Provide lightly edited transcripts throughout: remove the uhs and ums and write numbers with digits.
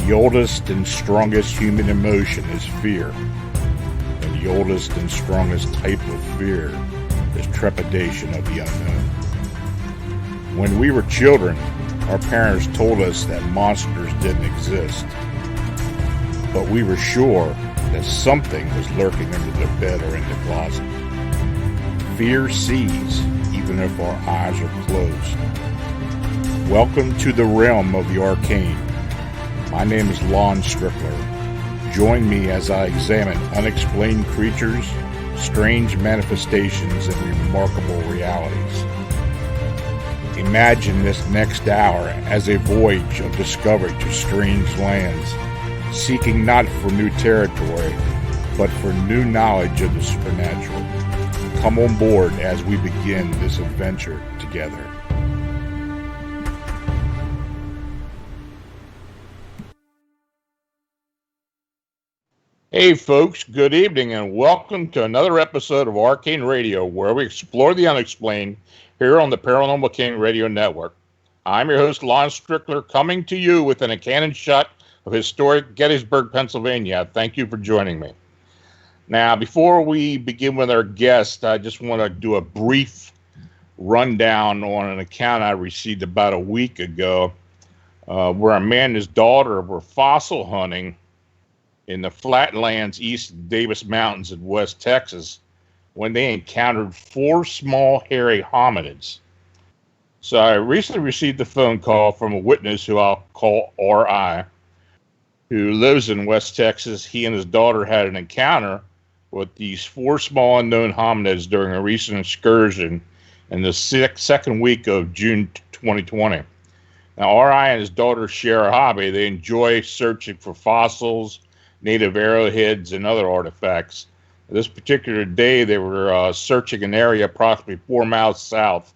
The oldest and strongest human emotion is fear. And the oldest and strongest type of fear is trepidation of the unknown. When we were children, our parents told us that monsters didn't exist. But we were sure that something was lurking under the bed or in the closet. Fear sees, even if our eyes are closed. Welcome to the realm of the arcane. My name is Lon Strickler. Join me as I examine unexplained creatures, strange manifestations, and remarkable realities. Imagine this next hour as a voyage of discovery to strange lands, seeking not for new territory, but for new knowledge of the supernatural. Come on board as we begin this adventure together. Hey folks, good evening and welcome to another episode of Arcane Radio, where we explore the unexplained here on the Paranormal King Radio Network. I'm your host, Lon Strickler, coming to you within a cannon shot of historic Gettysburg, Pennsylvania. Thank you for joining me. Now, before we begin with our guest, I just want to do a brief rundown on an account I received about a week ago, where a man and his daughter were fossil hunting in the flatlands east of Davis Mountains in West Texas when they encountered 4 small hairy hominids. So I recently received a phone call from a witness who I'll call R.I., who lives in West Texas. He and his daughter had an encounter with these 4 small unknown hominids during a recent excursion in the second week of June 2020. Now, R.I. and his daughter share a hobby. They enjoy searching for fossils, native arrowheads, and other artifacts. This particular day, they were searching an area approximately 4 miles south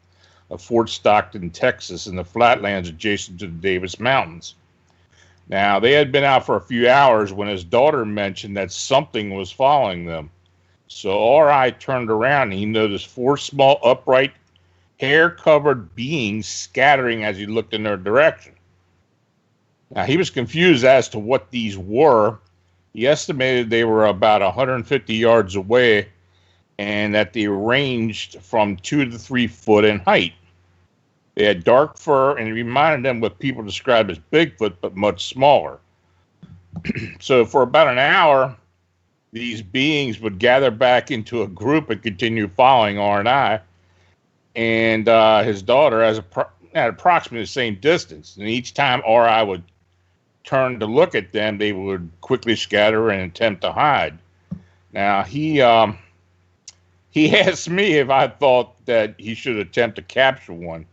of Fort Stockton, Texas, in the flatlands adjacent to the Davis Mountains. Now, they had been out for a few hours when his daughter mentioned that something was following them. So R.I. turned around and he noticed 4 small, upright, hair-covered beings scattering as he looked in their direction. Now, he was confused as to what these were. He estimated they were about 150 yards away and that they ranged from 2 to 3 foot in height. They had dark fur and it reminded them what people describe as Bigfoot, but much smaller. So for about an hour, these beings would gather back into a group and continue following R&I and his daughter at approximately the same distance. And each time R.I. would turn to look at them, they would quickly scatter and attempt to hide. Now, he asked me if I thought that he should attempt to capture one.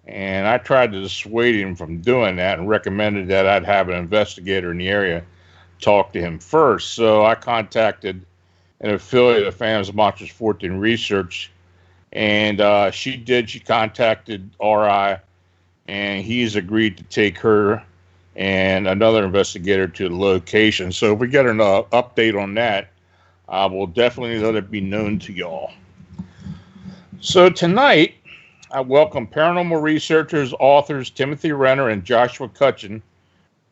And I tried to dissuade him from doing that and recommended that I'd have an investigator in the area talk to him first. So I contacted an affiliate of Phantoms Monsters 14 Research, and she contacted R.I., and he's agreed to take her and another investigator to the location. So if we get an update on that, I will definitely let it be known to y'all. So tonight, I welcome paranormal researchers, authors Timothy Renner and Joshua Cutchin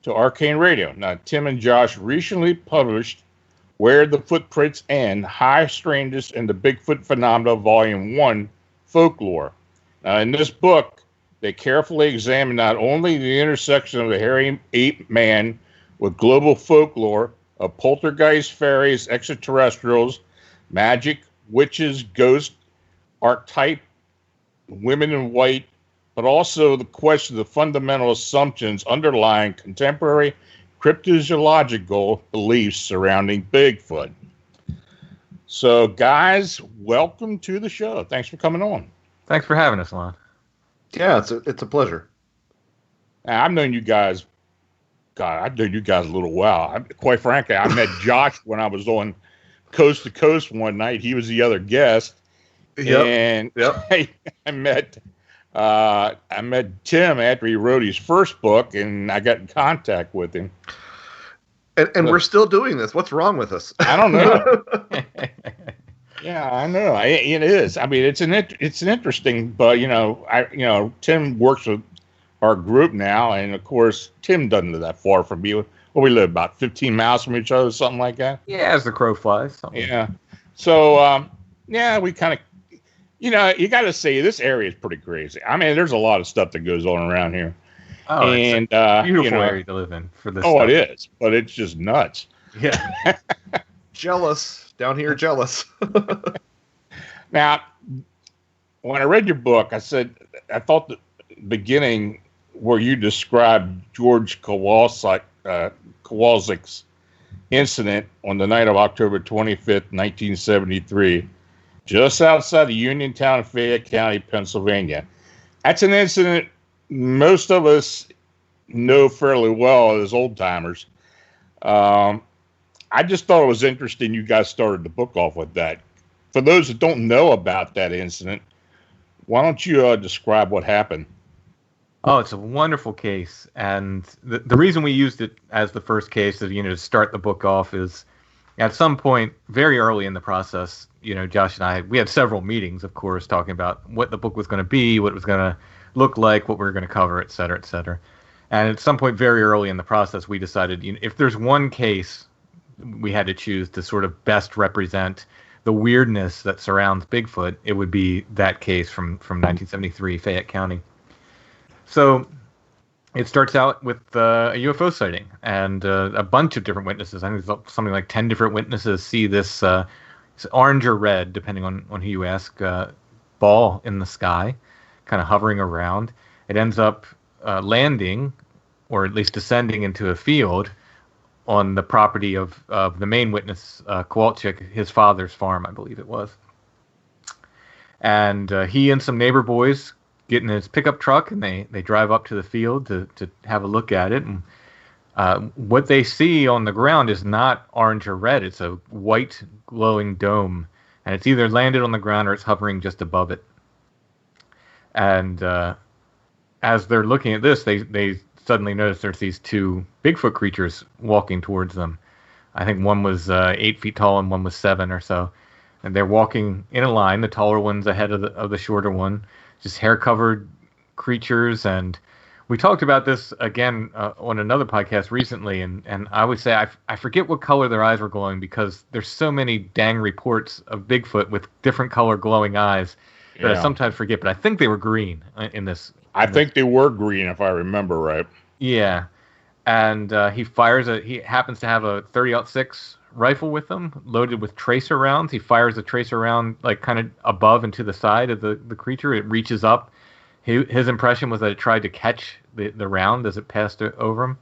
to Arcane Radio. Now, Tim and Josh recently published Where the Footprints End, High Strangeness and the Bigfoot Phenomenon, Volume 1, Folklore. Now, in this book, they carefully examine not only the intersection of the hairy ape man with global folklore of poltergeists, faeries, extraterrestrials, magic, witches, ghosts, archetypal, women in white, but also the question of the fundamental assumptions underlying contemporary cryptozoological beliefs surrounding Bigfoot. So, guys, welcome to the show. Thanks for coming on. Thanks for having us, Lon. Yeah, it's a pleasure. Now, I've known you guys. I've known you guys a little while. Quite frankly, I met Josh when I was on Coast to Coast one night. He was the other guest. Yep. I met Tim after he wrote his first book, and I got in contact with him. And we're still doing this. What's wrong with us? I don't know. Yeah, I know. It is. I mean, it's an interesting, but Tim works with our group now, and of course Tim doesn't live that far from me. Well, we live about 15 miles from each other, something like that. Yeah, as the crow flies. Something. Yeah. So yeah, we kind of, you got to say this area is pretty crazy. I mean, there's a lot of stuff that goes on around here. Oh, and it's a beautiful area to live in for this. Oh, stuff. It is, but it's just nuts. Yeah. Jealous down here, jealous. Now, when I read your book, I thought the beginning where you described George Kowalczyk's incident on the night of October 25th, 1973, just outside of Uniontown, Fayette County, Pennsylvania. That's an incident most of us know fairly well as old timers. I just thought it was interesting you guys started the book off with that. For those that don't know about that incident, why don't you describe what happened? Oh, it's a wonderful case. And the reason we used it as the first case to start the book off is at some point very early in the process, Josh and we had several meetings, of course, talking about what the book was going to be, what it was going to look like, what we were going to cover, et cetera, et cetera. And at some point very early in the process, we decided if there's one case we had to choose to sort of best represent the weirdness that surrounds Bigfoot, it would be that case from 1973, Fayette County. So it starts out with a UFO sighting and a bunch of different witnesses. I think there's something like 10 different witnesses see this orange or red, depending on who you ask, ball in the sky, kind of hovering around. It ends up landing, or at least descending into a field on the property of the main witness, Kowalczyk, his father's farm, I believe it was. And he and some neighbor boys get in his pickup truck, and they drive up to the field to have a look at it. And what they see on the ground is not orange or red. It's a white glowing dome, and it's either landed on the ground or it's hovering just above it. And as they're looking at this, they suddenly notice there's these two Bigfoot creatures walking towards them. I think one was 8 feet tall and one was 7 or so. And they're walking in a line. The taller one's ahead of the shorter one. Just hair-covered creatures. And we talked about this again on another podcast recently. And I would say I forget what color their eyes were glowing, because there's so many dang reports of Bigfoot with different color glowing eyes that I sometimes forget. But I think they were green in this. I think they were green, if I remember right. Yeah. And he happens to have a .30-06 rifle with him, loaded with tracer rounds. He fires a tracer round like kind of above and to the side of the creature. It reaches up. His impression was that it tried to catch the round as it passed over him.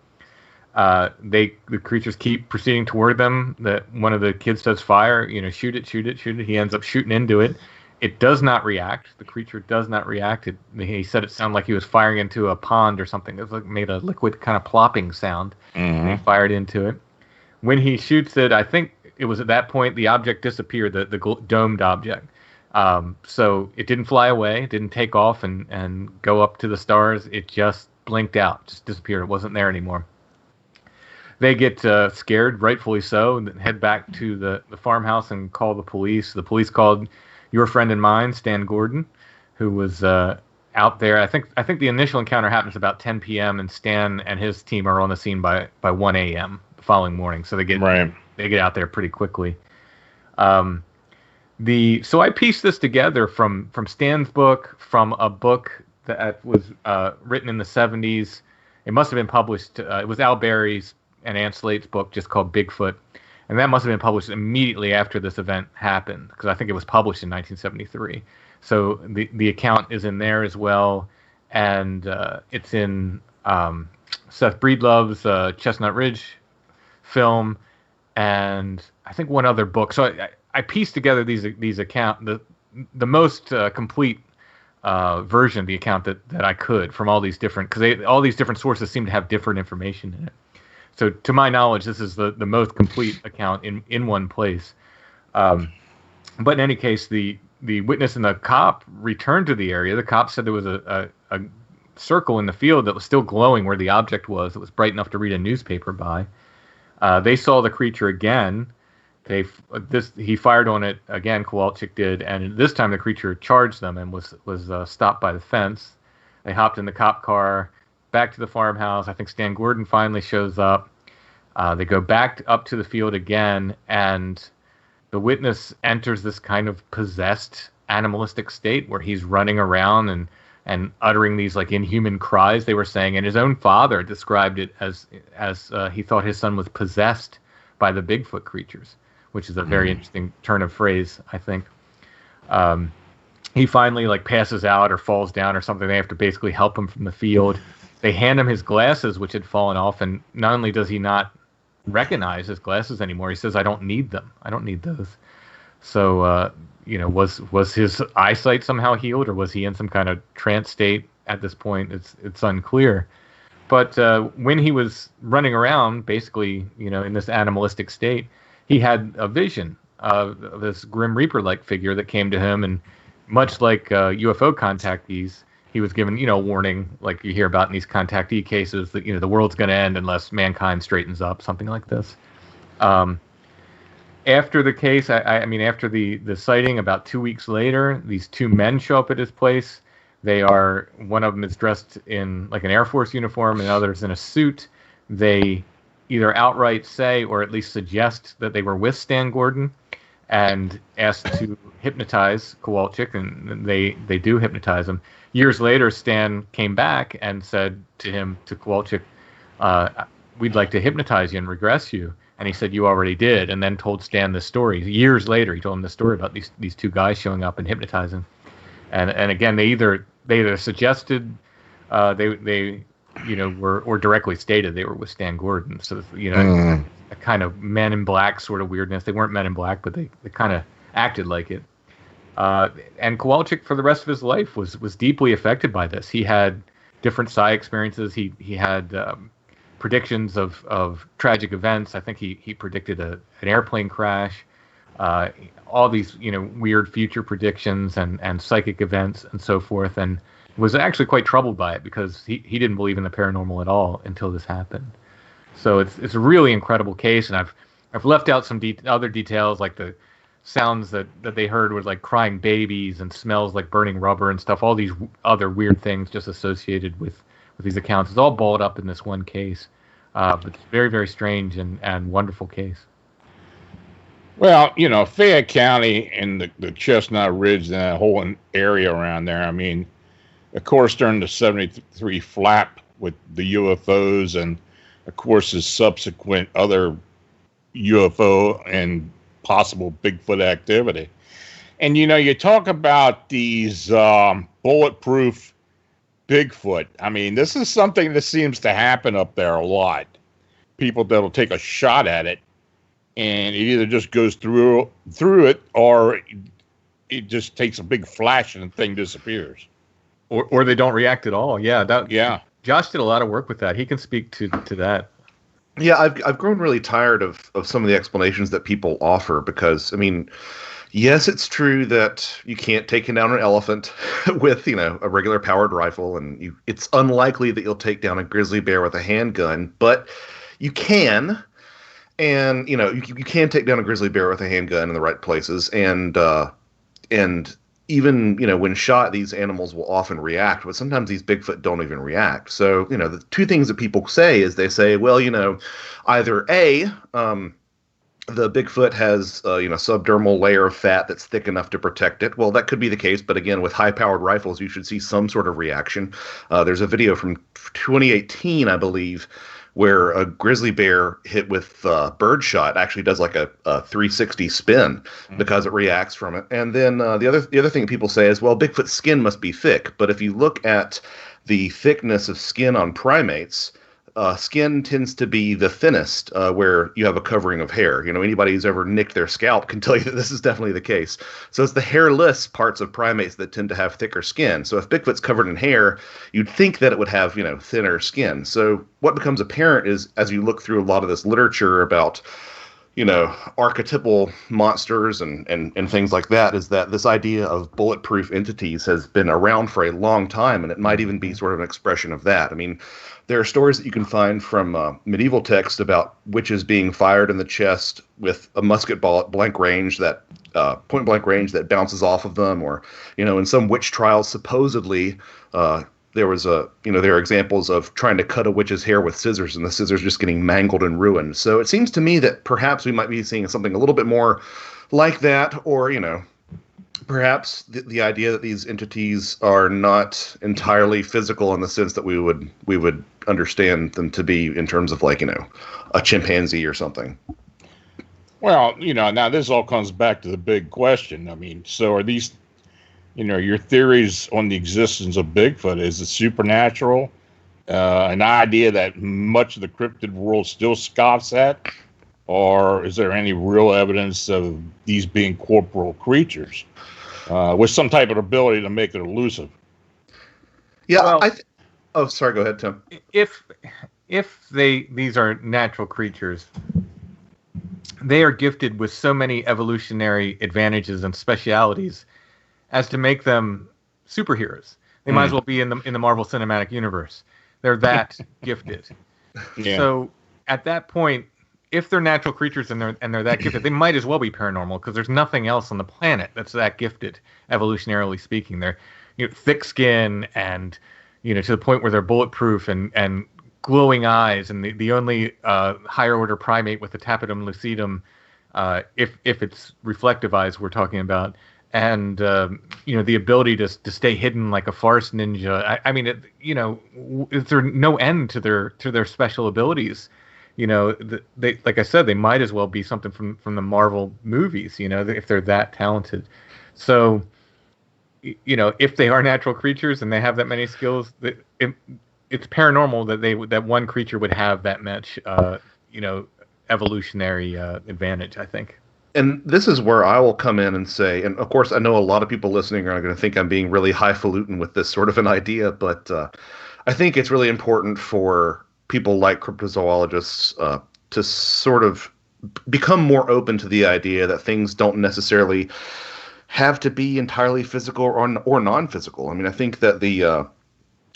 The creatures keep proceeding toward them. One of the kids does fire, shoot it. He ends up shooting into it. It does not react. The creature does not react. He said it sounded like he was firing into a pond or something. It made a liquid kind of plopping sound. Mm-hmm. And he fired into it. When he shoots it, I think it was at that point the object disappeared, the domed object. So it didn't fly away. It didn't take off and go up to the stars. It just blinked out, just disappeared. It wasn't there anymore. They get scared, rightfully so, and head back to the farmhouse and call the police. The police called your friend and mine, Stan Gordon, who was out there. I think the initial encounter happens about 10 p.m. and Stan and his team are on the scene by 1 a.m. the following morning. So they get out there pretty quickly. So I pieced this together from Stan's book, from a book that was written in the 70s. It must have been published. It was Al Berry's and Ann Slate's book, just called Bigfoot. And that must have been published immediately after this event happened, because I think it was published in 1973. So the account is in there as well, and it's in Seth Breedlove's Chestnut Ridge film, and I think one other book. So I pieced together these account the most complete version of the account that I could from all these different, because all these different sources seem to have different information in it. So to my knowledge, this is the most complete account in one place. But in any case, the witness and the cop returned to the area. The cop said there was a circle in the field that was still glowing where the object was. It was bright enough to read a newspaper by. They saw the creature again. He fired on it again, Kowalczyk did, and this time the creature charged them and was stopped by the fence. They hopped in the cop car, back to the farmhouse. I think Stan Gordon finally shows up. They go back up to the field again, and the witness enters this kind of possessed animalistic state where he's running around and uttering these like inhuman cries, they were saying. And his own father described it as he thought his son was possessed by the Bigfoot creatures, which is a very interesting turn of phrase, I think. He finally like passes out or falls down or something. They have to basically help him from the field. They hand him his glasses, which had fallen off, and not only does he not recognize his glasses anymore, he says, "I don't need them. I don't need those." So, was his eyesight somehow healed, or was he in some kind of trance state at this point? It's unclear. But when he was running around, basically, in this animalistic state, he had a vision of this Grim Reaper-like figure that came to him, and much like UFO contactees, he was given, warning, like you hear about in these contactee cases, that, the world's going to end unless mankind straightens up, something like this. After the case, after the sighting, about 2 weeks later, these two men show up at his place. One of them is dressed in like an Air Force uniform, and the other's in a suit. They either outright say, or at least suggest, that they were with Stan Gordon and asked to hypnotize Kowalczyk, and they do hypnotize him. Years later, Stan came back and said to Kowalczyk, "We'd like to hypnotize you and regress you." And he said, "You already did," and then told Stan this story. Years later, he told him the story about these two guys showing up and hypnotizing. And again, they either suggested they were, or directly stated they were with Stan Gordon. So a kind of Men in Black sort of weirdness. They weren't Men in Black, but they kind of acted like it. And Kowalczyk, for the rest of his life, was deeply affected by this. He had different psi experiences. He had predictions of tragic events. I think he predicted an airplane crash. All these weird future predictions and psychic events and so forth, and was actually quite troubled by it because he didn't believe in the paranormal at all until this happened. So it's a really incredible case, and I've left out some other details, like the sounds that they heard was like crying babies and smells like burning rubber and stuff. All these other weird things just associated with these accounts. It's all balled up in this one case, but it's very, very strange and wonderful case. Well, Fayette County and the Chestnut Ridge and that whole area around there, I mean, of course, during the 73 flap with the UFOs and, of course, the subsequent other UFO and possible Bigfoot activity. And, you talk about these bulletproof Bigfoot. I mean, this is something that seems to happen up there a lot. People that'll take a shot at it, and it either just goes through it, or it just takes a big flash and the thing disappears. Or they don't react at all. Yeah. Josh did a lot of work with that. He can speak to that. Yeah, I've grown really tired of some of the explanations that people offer because, I mean, yes, it's true that you can't take down an elephant with, a regular powered rifle, and it's unlikely that you'll take down a grizzly bear with a handgun, but you can. And, you can take down a grizzly bear with a handgun in the right places. And even, when shot, these animals will often react, but sometimes these Bigfoot don't even react. So, the two things that people say is they say, well, either A, the Bigfoot has, subdermal layer of fat that's thick enough to protect it. Well, that could be the case. But again, with high-powered rifles, you should see some sort of reaction. There's a video from 2018, I believe, where a grizzly bear hit with birdshot actually does like a 360 spin because it reacts from it. And then the other thing people say is, well, Bigfoot's skin must be thick. But if you look at the thickness of skin on primates, skin tends to be the thinnest where you have a covering of hair. Anybody who's ever nicked their scalp can tell you that this is definitely the case. So it's the hairless parts of primates that tend to have thicker skin. So if Bigfoot's covered in hair, you'd think that it would have, thinner skin. So what becomes apparent is, as you look through a lot of this literature about, archetypal monsters and things like that, is that this idea of bulletproof entities has been around for a long time, and it might even be sort of an expression of that. I mean, there are stories that you can find from medieval texts about witches being fired in the chest with a musket ball at point blank range that bounces off of them, or in some witch trials, supposedly there are examples of trying to cut a witch's hair with scissors and the scissors just getting mangled and ruined. So it seems to me that perhaps we might be seeing something a little bit more like that, or, perhaps the idea that these entities are not entirely physical in the sense that we would understand them to be in terms of like, a chimpanzee or something. Well, now this all comes back to the big question. I mean, so are these, your theories on the existence of Bigfoot, is it supernatural? An idea that much of the cryptid world still scoffs at? Or is there any real evidence of these being corporeal creatures with some type of ability to make it elusive? Yeah, well, sorry, go ahead, Tim. If these are natural creatures, they are gifted with so many evolutionary advantages and specialities as to make them superheroes. They might as well be in the Marvel Cinematic Universe. They're that gifted. Yeah. So at that point, if they're natural creatures and they're that gifted, they might as well be paranormal, because there's nothing else on the planet that's that gifted, evolutionarily speaking. They're thick skin and to the point where they're bulletproof and glowing eyes, and the only higher order primate with the tapetum lucidum, if it's reflective eyes we're talking about, and the ability to stay hidden like a forest ninja. I mean, is there no end to their special abilities? They, like I said, they might as well be something from the Marvel movies. If they're that talented. So, if they are natural creatures and they have that many skills, it's paranormal that one creature would have that much, evolutionary advantage, I think. And this is where I will come in and say, and of course, I know a lot of people listening are going to think I'm being really highfalutin with this sort of an idea, but I think it's really important for people like cryptozoologists to sort of become more open to the idea that things don't necessarily have to be entirely physical or non-physical. I mean, I think that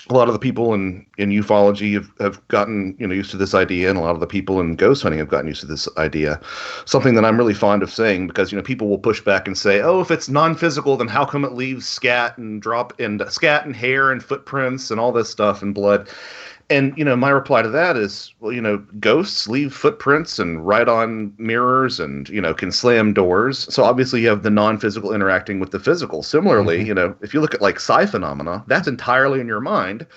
a lot of the people in ufology have gotten used to this idea, and a lot of the people in ghost hunting have gotten used to this idea. Something that I'm really fond of saying, because people will push back and say, "Oh, if it's non-physical, then how come it leaves scat and hair and footprints and all this stuff and blood?" And my reply to that is, well, ghosts leave footprints and write on mirrors and can slam doors. So obviously you have the non-physical interacting with the physical. Similarly, if you look at like psi phenomena, that's entirely in your mind,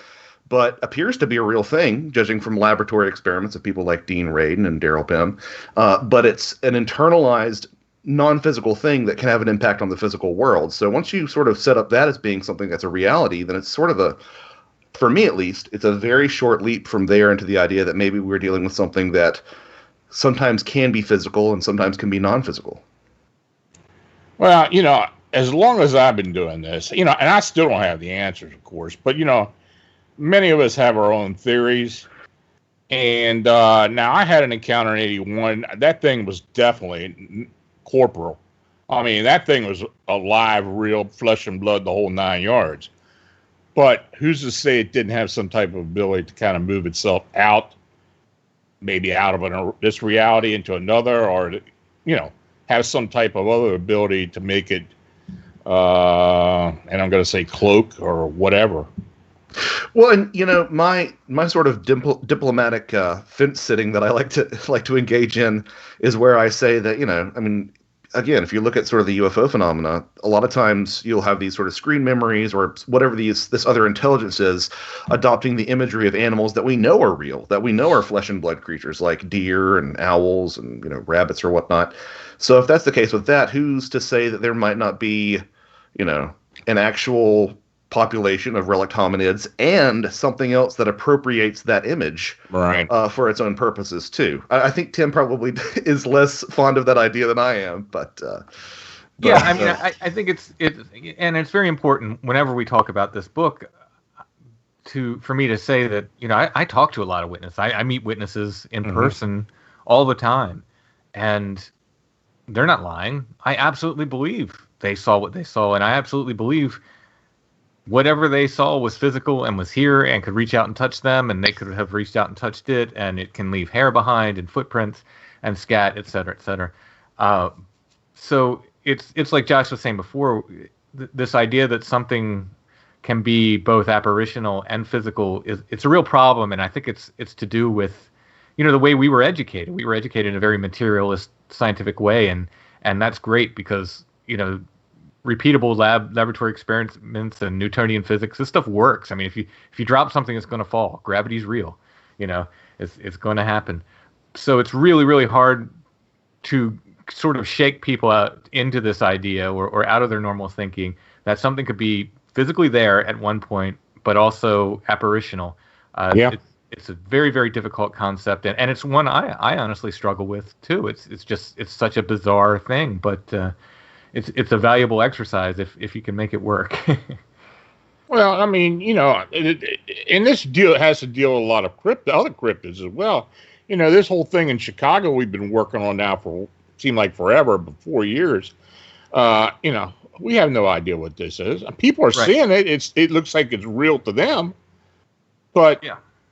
but appears to be a real thing, judging from laboratory experiments of people like Dean Radin and Daryl Pym. But it's an internalized non-physical thing that can have an impact on the physical world. So once you sort of set up that as being something that's a reality, then it's sort of for me at least, it's a very short leap from there into the idea that maybe we're dealing with something that sometimes can be physical and sometimes can be non-physical. Well, as long as I've been doing this, and I still don't have the answers, of course, but, many of us have our own theories. And now I had an encounter in 81. That thing was definitely corporeal. I mean, that thing was alive, real, flesh and blood, the whole 9 yards. But who's to say it didn't have some type of ability to kind of move itself out, maybe out of this reality into another, or, have some type of other ability to make it, and I'm going to say cloak or whatever. Well, and my sort of diplomatic fence sitting that I like to engage in is where I say that I mean, again, if you look at sort of the UFO phenomena, a lot of times you'll have these sort of screen memories or whatever this other intelligence is adopting the imagery of animals that we know are real, that we know are flesh and blood creatures like deer and owls and rabbits or whatnot. So if that's the case with that, who's to say that there might not be an actual population of relict hominids and something else that appropriates that image for its own purposes too. I think Tim probably is less fond of that idea than I am, but yeah, I mean, I think it's very important whenever we talk about this book for me to say that I talk to a lot of witnesses. I meet witnesses in person all the time, and they're not lying. I absolutely believe they saw what they saw, and I absolutely believe whatever they saw was physical and was here and could reach out and touch them, and they could have reached out and touched it, and it can leave hair behind and footprints and scat, et cetera, et cetera. So it's like Josh was saying before, this idea that something can be both apparitional and physical. It's a real problem, and I think it's to do with, the way we were educated. We were educated in a very materialist, scientific way, and that's great because repeatable laboratory experiments and Newtonian physics, this stuff works. I mean, if you drop something, it's going to fall. Gravity's real. It's going to happen. So it's really, really hard to sort of shake people out into this idea or out of their normal thinking that something could be physically there at one point, but also apparitional. It's a very, very difficult concept, and it's one I honestly struggle with too. It's such a bizarre thing, but it's a valuable exercise if you can make it work. Well, I mean, and this deal has to deal with a lot of other cryptids as well. This whole thing in Chicago we've been working on now for seemed like forever, but 4 years. We have no idea what this is. People are seeing it. It looks like it's real to them, but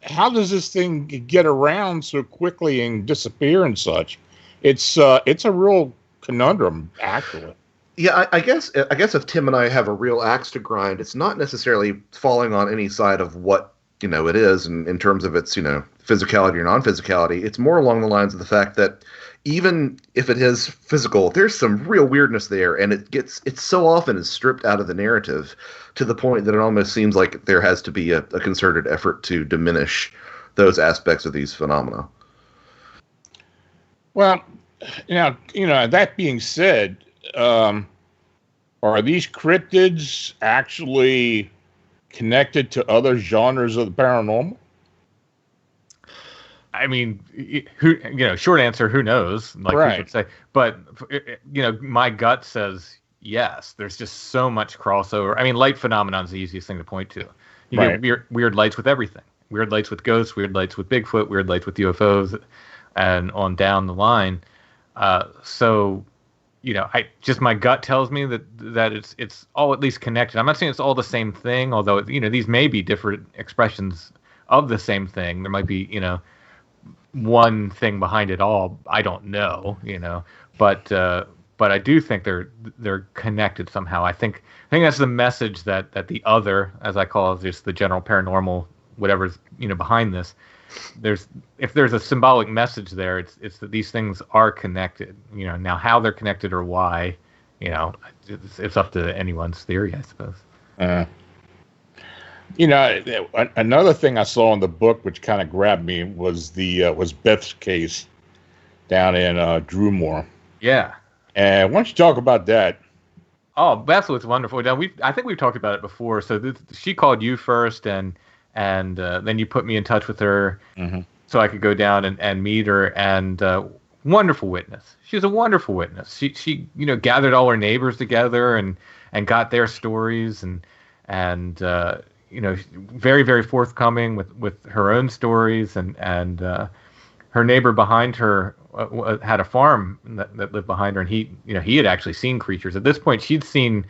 how does this thing get around so quickly and disappear and such? It's a real conundrum, actually. Yeah, I guess if Tim and I have a real axe to grind, it's not necessarily falling on any side of what it is in terms of its physicality or non-physicality. It's more along the lines of the fact that even if it is physical, there's some real weirdness there, and it's so often is stripped out of the narrative to the point that it almost seems like there has to be a concerted effort to diminish those aspects of these phenomena. Well, that being said, are these cryptids actually connected to other genres of the paranormal? I mean, short answer, who knows? Like we would say, but my gut says yes. There's just so much crossover. I mean, light phenomenon is the easiest thing to point to. You get weird lights with everything. Weird lights with ghosts. Weird lights with Bigfoot. Weird lights with UFOs, and on down the line. So, my gut tells me that it's all at least connected. I'm not saying it's all the same thing, although these may be different expressions of the same thing. There might be one thing behind it all. I don't know, but I do think they're connected somehow. I think that's the message that the other, as I call it, just the general paranormal, whatever's behind this. If there's a symbolic message there, it's that these things are connected. Now how they're connected or why, it's up to anyone's theory, I suppose. Another thing I saw in the book which kind of grabbed me was was Beth's case down in Drewmore. Yeah. And why don't you talk about that? Oh, Beth was wonderful. Now I think we've talked about it before. So she called you first, and then you put me in touch with her, so I could go down and meet her. And wonderful witness. She was a wonderful witness. She gathered all her neighbors together and got their stories and very, very forthcoming with her own stories, and her neighbor behind her had a farm that lived behind her, and he had actually seen creatures. At this point, she'd seen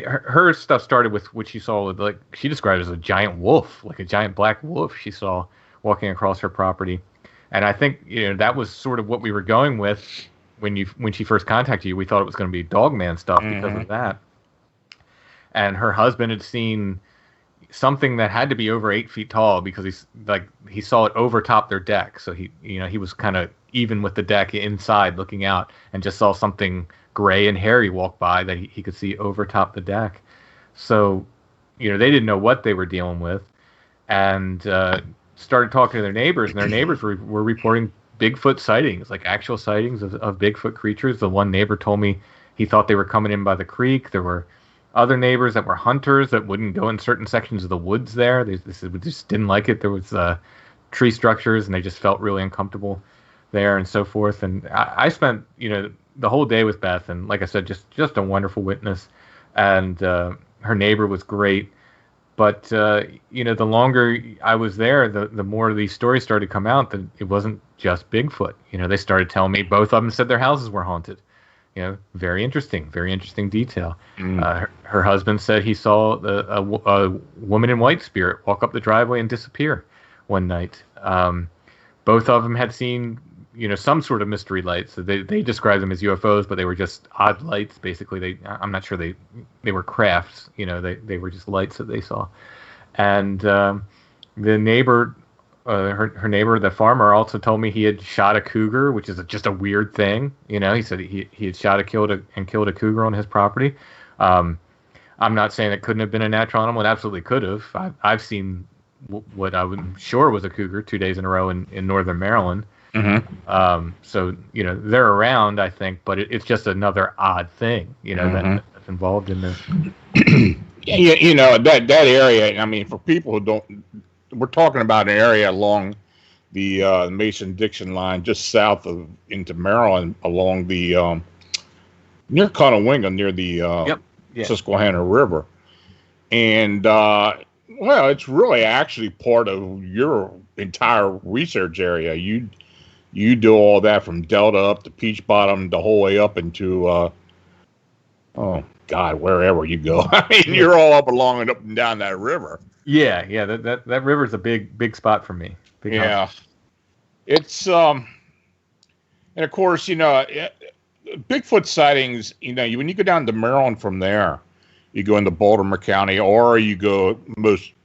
her stuff started with what she saw, like she described as a giant wolf, like a giant black wolf she saw walking across her property. And I think that was sort of what we were going with when she first contacted you. We thought it was going to be Dogman stuff because of that. And her husband had seen something that had to be over 8 feet tall because he saw it overtop their deck. So he was kind of even with the deck inside looking out and just saw something gray and hairy walk by that he could see overtop the deck. So, they didn't know what they were dealing with, and started talking to their neighbors, and their neighbors were reporting Bigfoot sightings, like actual sightings of Bigfoot creatures. The one neighbor told me he thought they were coming in by the creek. There were other neighbors that were hunters that wouldn't go in certain sections of the woods there. They just didn't like it. There was tree structures, and they just felt really uncomfortable there and so forth. And I spent, the whole day with Beth, and like I said, just a wonderful witness. And her neighbor was great. But, the longer I was there, the more these stories started to come out that it wasn't just Bigfoot. They started telling me both of them said their houses were haunted. Very interesting detail. Her husband said he saw a woman in white spirit walk up the driveway and disappear one night. Both of them had seen some sort of mystery lights. So they described them as UFOs, but they were just odd lights. Basically, I'm not sure they were crafts. They were just lights that they saw. And the neighbor, her neighbor, the farmer, also told me he had shot a cougar, which is just a weird thing. He said he had killed a cougar on his property. I'm not saying it couldn't have been a natural animal. It absolutely could have. I've seen what I was sure was a cougar 2 days in a row in northern Maryland. Mm-hmm. So they're around, I think, but it's just another odd thing, that's involved in this. Yeah, that area. I mean, for people who don't, we're talking about an area along the Mason-Dixon line, just south of into Maryland, along the near Conowinga, near the Susquehanna River, and well, it's really actually part of your entire research area. You do all that from Delta up to Peach Bottom, the whole way up into oh God, wherever you go. I mean, you're all up along and up and down that river. Yeah. That river's a big spot for me. Yeah, it's and of course, Bigfoot sightings. When you go down to Maryland from there, you go into Baltimore County, or you go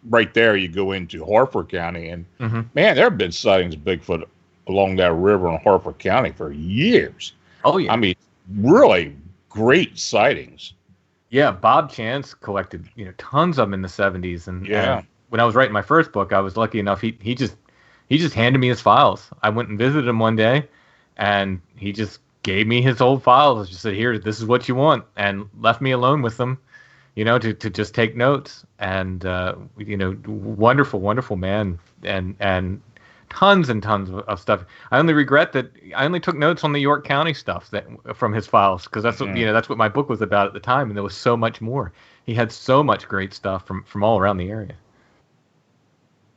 right there. You go into Harford County, and man, there have been sightings of Bigfoot along that river in Harford County for years. Oh yeah, I mean, really great sightings. Yeah, Bob Chance collected tons of them in the 70s, and when I was writing my first book, I was lucky enough he just handed me his files. I went and visited him one day, and he just gave me his old files. Just said, "Here, this is what you want," and left me alone with them, to just take notes. And wonderful man, and tons and tons of stuff. I only regret that I only took notes on the York County stuff from his files, because that's what that's what my book was about at the time, and there was so much more. He had so much great stuff from all around the area.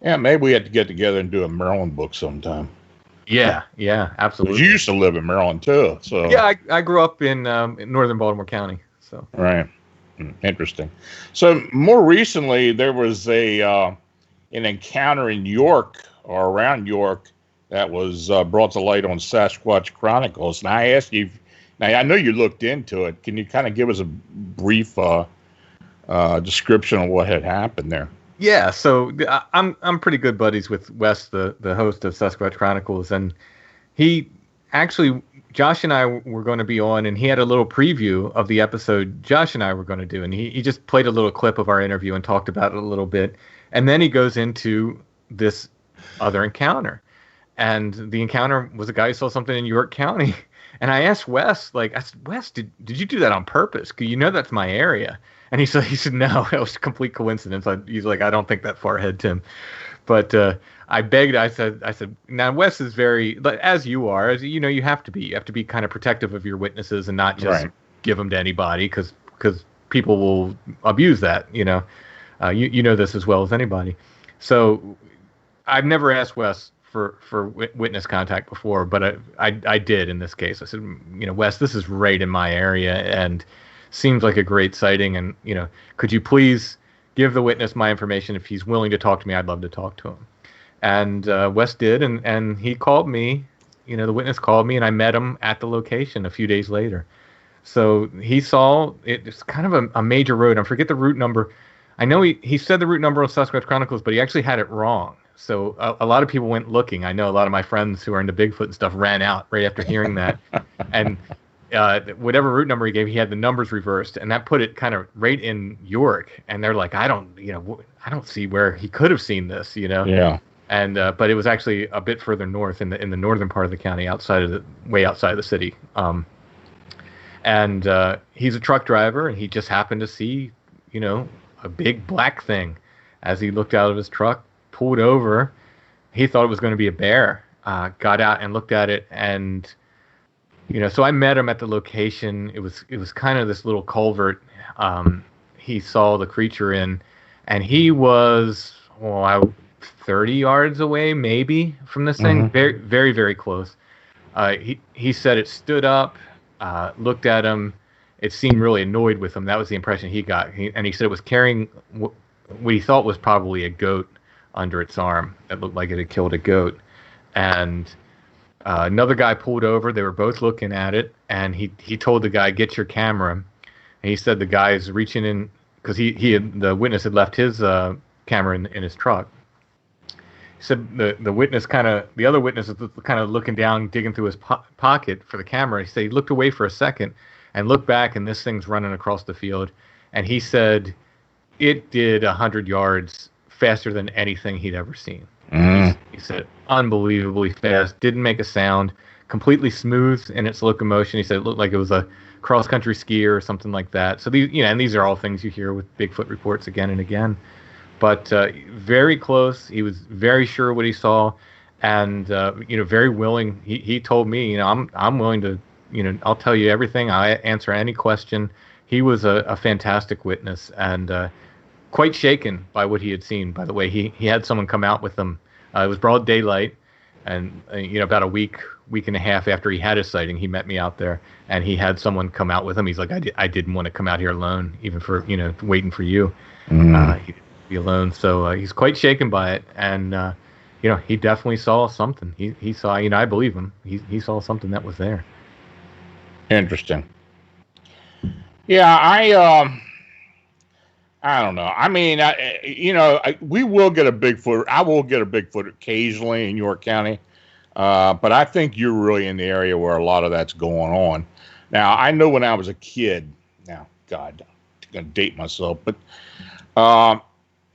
Yeah, maybe we had to get together and do a Maryland book sometime. Yeah, absolutely. 'Cause you used to live in Maryland too, so yeah, I grew up in northern Baltimore County. So right, interesting. So more recently, there was an encounter in York or around York that was brought to light on Sasquatch Chronicles. And I asked you, now I know you looked into it. Can you kind of give us a brief description of what had happened there? Yeah, so I'm pretty good buddies with Wes, the host of Sasquatch Chronicles, and Josh and I were going to be on, and he had a little preview of the episode Josh and I were going to do, and he just played a little clip of our interview and talked about it a little bit, and then he goes into this other encounter, and the encounter was a guy who saw something in York County, and I asked Wes, Wes, did you do that on purpose? Because that's my area. And he said, no, it was a complete coincidence. He's like, I don't think that far ahead, Tim. But I begged. I said, now Wes is very, as you are, you have to be kind of protective of your witnesses and not just give them to anybody, because people will abuse that. You know this as well as anybody. So I've never asked Wes for witness contact before, but I did in this case. I said, Wes, this is right in my area, and seems like a great sighting, and could you please give the witness my information? If he's willing to talk to me, I'd love to talk to him. And Wes did, and he called me. The witness called me, and I met him at the location a few days later. So he saw it. It's kind of a major road. I forget the route number. I know he said the route number on Sasquatch Chronicles, but he actually had it wrong. So a lot of people went looking. I know a lot of my friends who are into Bigfoot and stuff ran out right after hearing that, and whatever route number he gave, he had the numbers reversed, and that put it kind of right in York. And they're like, I don't see where he could have seen this, Yeah. And but it was actually a bit further north in the northern part of the county, way outside of the city. And he's a truck driver, and he just happened to see, a big black thing as he looked out of his truck, pulled over. He thought it was going to be a bear. Got out and looked at it, and so I met him at the location. It was kind of this little culvert he saw the creature in, and he was 30 yards away maybe from this thing, very, very, very close. He said it stood up, looked at him. It seemed really annoyed with him. That was the impression he got. And he said it was carrying what he thought was probably a goat under its arm. It looked like it had killed a goat. And Another guy pulled over. They were both looking at it, and he told the guy, "Get your camera." And he said the guy is reaching in because the witness had left his camera in his truck. He said the other witness is kind of looking down, digging through his pocket for the camera. He said he looked away for a second and looked back, and this thing's running across the field. And he said it did 100 yards faster than anything he'd ever seen. He said unbelievably fast, didn't make a sound, completely smooth in its locomotion. He said it looked like it was a cross-country skier or something like that. So these are all things you hear with Bigfoot reports again and again. But very close. He was very sure what he saw, and very willing. He told me, I'm willing to, I'll tell you everything. I answer any question. He was a fantastic witness, and quite shaken by what he had seen. By the way, he had someone come out with him. It was broad daylight, and about a week and a half after he had his sighting, he met me out there, and he had someone come out with him. He's like, I didn't want to come out here alone, even for waiting for you. He didn't be alone, so he's quite shaken by it, and he definitely saw something. He saw, I believe him. He saw something that was there. Interesting. Yeah, I don't know. I mean, we will get a Bigfoot. I will get a Bigfoot occasionally in York County, but I think you're really in the area where a lot of that's going on. Now, I know when I was a kid. Now, God, I'm gonna date myself, but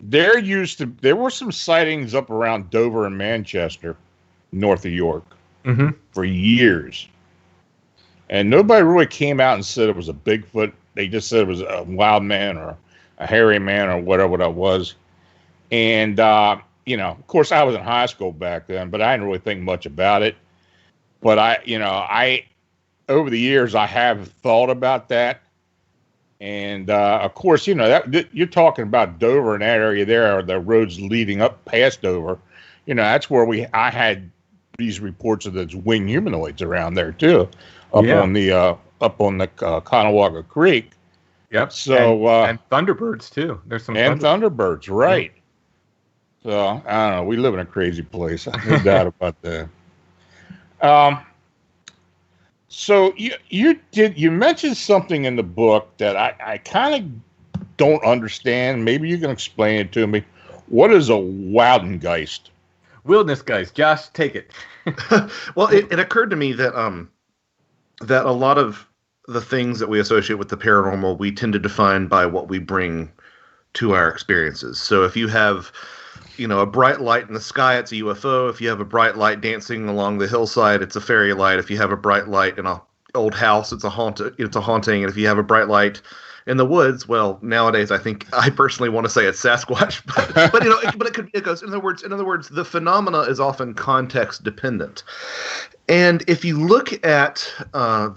there were some sightings up around Dover and Manchester, north of York, for years, and nobody really came out and said it was a Bigfoot. They just said it was a wild man or a hairy man or whatever that was. And, of course I was in high school back then, but I didn't really think much about it. But I over the years, I have thought about that. And, of course, that you're talking about Dover and that area there, the roads leading up past Dover. That's where I had these reports of those winged humanoids around there too, up on the Conewaga Creek. Yep. So and Thunderbirds too. There's some Thunderbirds, right? Yeah. So I don't know. We live in a crazy place. No doubt about that. So you mentioned something in the book that I kind of don't understand. Maybe you can explain it to me. What is a Wildengeist? Wilderness guys, Josh, take it. Well, it occurred to me that a lot of the things that we associate with the paranormal, we tend to define by what we bring to our experiences. So if you have, a bright light in the sky, it's a UFO. If you have a bright light dancing along the hillside, it's a fairy light. If you have a bright light in an old house, it's a haunting. And if you have a bright light in the woods, well, nowadays I personally want to say it's Sasquatch, but it goes. In other words, the phenomena is often context dependent. And if you look at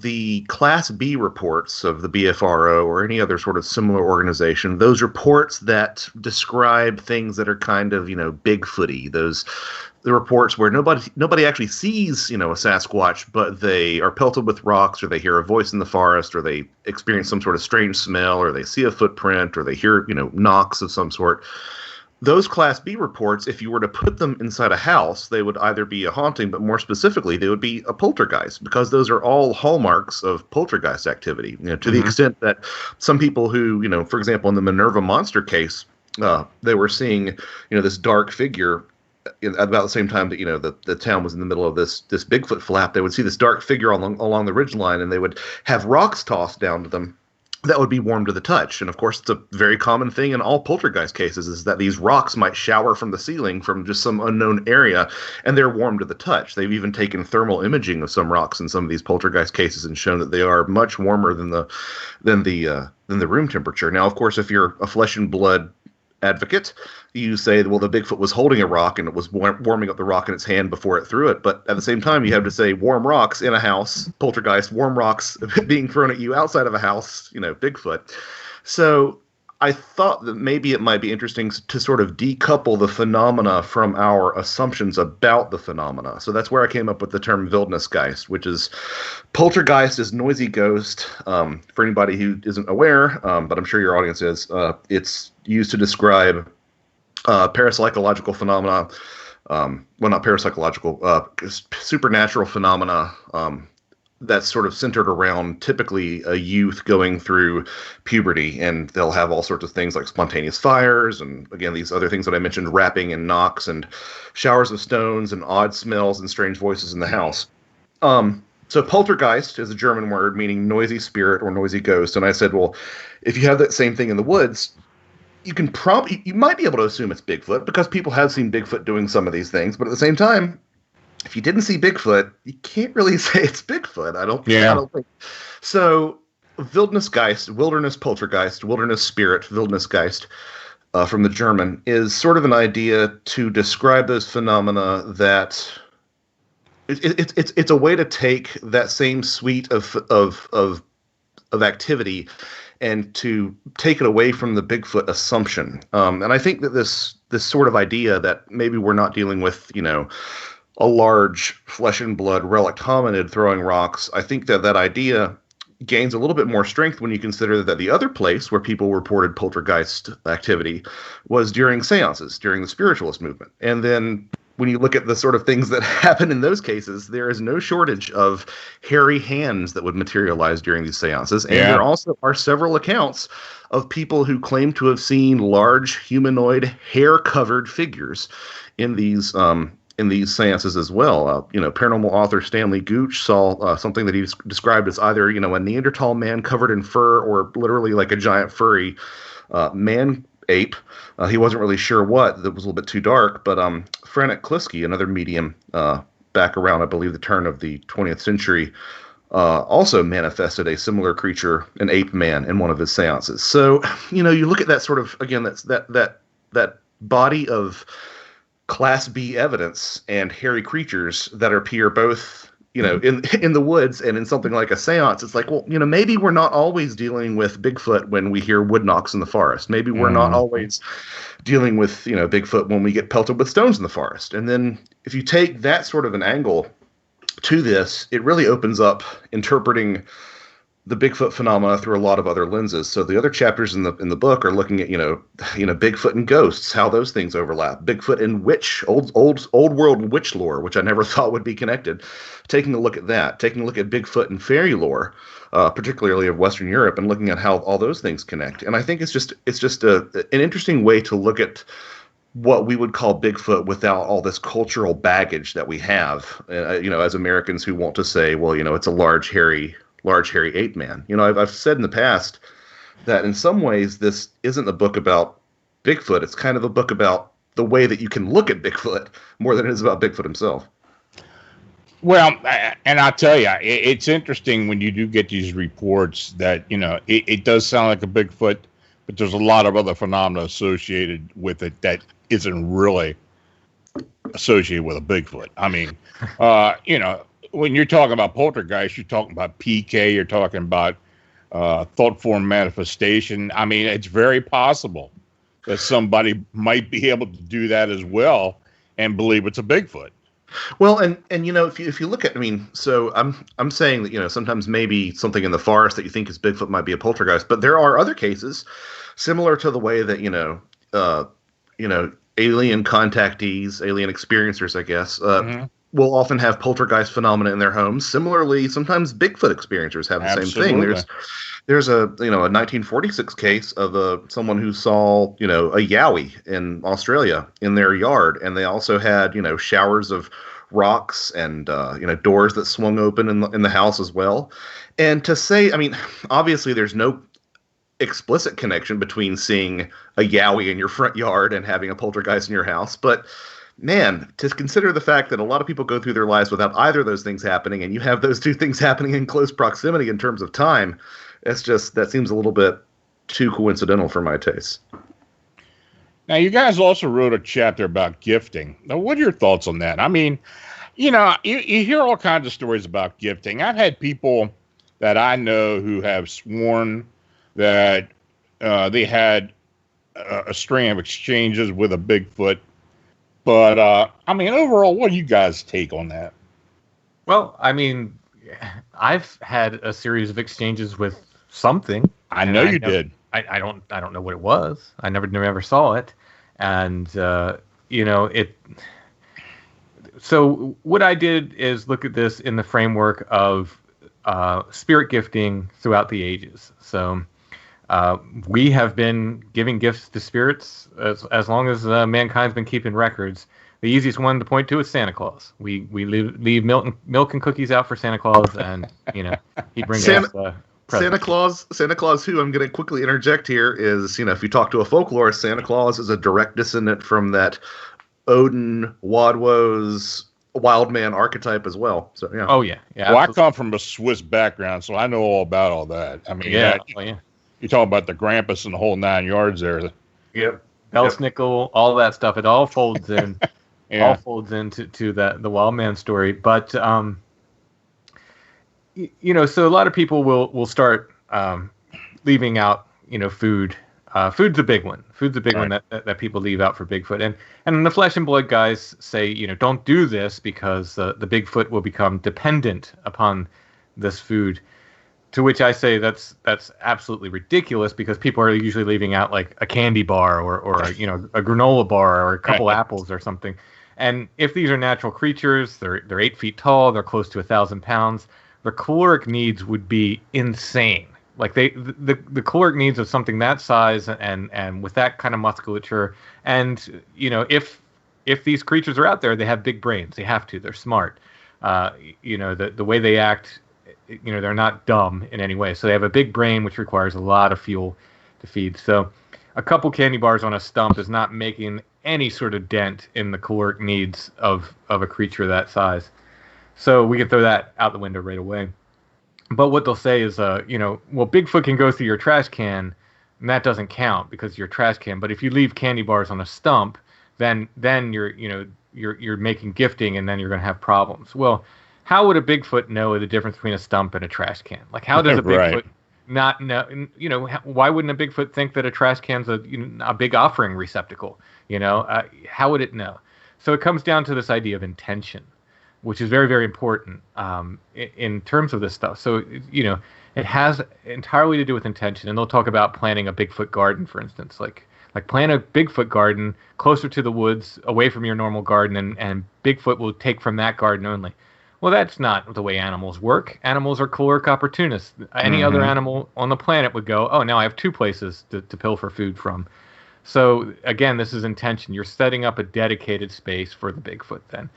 the Class B reports of the BFRO or any other sort of similar organization, those reports that describe things that are kind of, Bigfooty, the reports where nobody actually sees, a Sasquatch, but they are pelted with rocks, or they hear a voice in the forest, or they experience some sort of strange smell, or they see a footprint, or they hear, knocks of some sort. Those Class B reports, if you were to put them inside a house, they would either be a haunting, but more specifically, they would be a poltergeist, because those are all hallmarks of poltergeist activity. To the extent that some people who, for example, in the Minerva monster case, they were seeing, this dark figure at about the same time that, the town was in the middle of this Bigfoot flap. They would see this dark figure along the ridgeline, and they would have rocks tossed down to them that would be warm to the touch. And of course, it's a very common thing in all poltergeist cases is that these rocks might shower from the ceiling from just some unknown area, and they're warm to the touch. They've even taken thermal imaging of some rocks in some of these poltergeist cases and shown that they are much warmer than the room temperature. Now, of course, if you're a flesh and blood advocate, you say, well, the Bigfoot was holding a rock and it was warming up the rock in its hand before it threw it. But at the same time, you have to say warm rocks in a house, poltergeist, warm rocks being thrown at you outside of a house, Bigfoot. So I thought that maybe it might be interesting to sort of decouple the phenomena from our assumptions about the phenomena. So that's where I came up with the term Wildnisgeist, which is poltergeist is noisy ghost. For anybody who isn't aware, but I'm sure your audience is, it's used to describe parapsychological phenomena well, not parapsychological, supernatural phenomena that's sort of centered around typically a youth going through puberty, and they'll have all sorts of things like spontaneous fires, and again, these other things that I mentioned, rapping and knocks and showers of stones and odd smells and strange voices in the house. So poltergeist is a German word meaning noisy spirit or noisy ghost. And I said, well, if you have that same thing in the woods, you might be able to assume it's Bigfoot because people have seen Bigfoot doing some of these things. But at the same time, if you didn't see Bigfoot, you can't really say it's Bigfoot. I don't think. So Wildnisgeist, wilderness poltergeist, wilderness spirit, Wildnisgeist, from the German, is sort of an idea to describe those phenomena that it's a way to take that same suite of activity and to take it away from the Bigfoot assumption. And I think that this sort of idea that maybe we're not dealing with, a large flesh and blood relic hominid throwing rocks, I think that idea gains a little bit more strength when you consider that the other place where people reported poltergeist activity was during seances, during the spiritualist movement. And then when you look at the sort of things that happen in those cases, there is no shortage of hairy hands that would materialize during these seances. And there also are several accounts of people who claim to have seen large humanoid hair-covered figures in these seances as well. Paranormal author Stanley Gooch saw something that he described as either, a Neanderthal man covered in fur or literally like a giant furry man ape. He wasn't really sure what. That was a little bit too dark. But Frank Kliske, another medium back around, I believe, the turn of the 20th century, also manifested a similar creature, an ape man, in one of his seances. So, you look at that sort of, again, that body of Class B evidence and hairy creatures that appear both, in the woods and in something like a seance. It's like, well, maybe we're not always dealing with Bigfoot when we hear wood knocks in the forest. Maybe we're not always dealing with, Bigfoot when we get pelted with stones in the forest. And then if you take that sort of an angle to this, it really opens up interpreting the Bigfoot phenomena through a lot of other lenses. So the other chapters in the book are looking at Bigfoot and ghosts, how those things overlap. Bigfoot and witch, old world witch lore, which I never thought would be connected. Taking a look at that, taking a look at Bigfoot and fairy lore, particularly of Western Europe, and looking at how all those things connect. And I think it's just an interesting way to look at what we would call Bigfoot without all this cultural baggage that we have, as Americans who want to say, well, it's a large hairy ape man. I've said in the past that in some ways this isn't a book about Bigfoot. It's kind of a book about the way that you can look at Bigfoot more than it is about Bigfoot himself. Well, and I'll tell you, it's interesting when you do get these reports that, it does sound like a Bigfoot, but there's a lot of other phenomena associated with it that isn't really associated with a Bigfoot. I mean, when you're talking about poltergeist, you're talking about PK, you're talking about thought form manifestation. I mean, it's very possible that somebody might be able to do that as well and believe it's a Bigfoot. Well, and if you look at, so I'm saying that, sometimes maybe something in the forest that you think is Bigfoot might be a poltergeist, but there are other cases similar to the way that, alien contactees, alien experiencers, I guess, will often have poltergeist phenomena in their homes. Similarly, sometimes Bigfoot experiencers have the same thing. There's a 1946 case of someone who saw a yowie in Australia in their yard, and they also had showers of rocks and doors that swung open in the house as well. And to say, obviously there's no explicit connection between seeing a yowie in your front yard and having a poltergeist in your house, but man, to consider the fact that a lot of people go through their lives without either of those things happening, and you have those two things happening in close proximity in terms of time, that seems a little bit too coincidental for my taste. Now, you guys also wrote a chapter about gifting. Now, what are your thoughts on that? I mean, you hear all kinds of stories about gifting. I've had people that I know who have sworn that they had a string of exchanges with a Bigfoot. But, overall, what do you guys take on that? Well, I've had a series of exchanges with something. I know you did. I don't know what it was. I never saw it. And, So what I did is look at this in the framework of spirit gifting throughout the ages. So we have been giving gifts to spirits as long as mankind's been keeping records. The easiest one to point to is Santa Claus. We leave milk and cookies out for Santa Claus, and he brings us presents. Santa Claus, who I'm going to quickly interject here, is if you talk to a folklorist, Santa Claus is a direct descendant from that Odin, Wadwo's wild man archetype as well. So yeah. Oh yeah. Well, I come from a Swiss background, so I know all about all that. I mean, you talk about the Grampus and the whole 9 yards there. Yep. Belsnickel, all that stuff. It all folds in. All folds into the wild man story. But so a lot of people will start leaving out food. Food's a big one. Food's a big one that people leave out for Bigfoot. And the flesh and blood guys say, don't do this because the Bigfoot will become dependent upon this food. To which I say that's absolutely ridiculous, because people are usually leaving out like a candy bar or a granola bar or a couple apples or something. And if these are natural creatures, they're 8 feet tall, they're close to 1,000 pounds, their caloric needs would be insane. Like the caloric needs of something that size and with that kind of musculature, and if these creatures are out there, they have big brains. They have to. They're smart. The way they act, they're not dumb in any way. So they have a big brain, which requires a lot of fuel to feed. So a couple candy bars on a stump is not making any sort of dent in the caloric needs of a creature that size. So we can throw that out the window right away. But what they'll say is, Bigfoot can go through your trash can, and that doesn't count because you're a trash can. But if you leave candy bars on a stump, then you're making gifting, and then you're going to have problems. Well, how would a Bigfoot know the difference between a stump and a trash can? Like, how does a Bigfoot not know? Why wouldn't a Bigfoot think that a trash can's a big offering receptacle? How would it know? So it comes down to this idea of intention, which is very, very important in terms of this stuff. So, it has entirely to do with intention. And they'll talk about planting a Bigfoot garden, for instance. Like plant a Bigfoot garden closer to the woods, away from your normal garden, and Bigfoot will take from that garden only. Well, that's not the way animals work. Animals are caloric opportunists. Any other animal on the planet would go, oh, now I have 2 places to pilfer food from. So, again, this is intention. You're setting up a dedicated space for the Bigfoot then.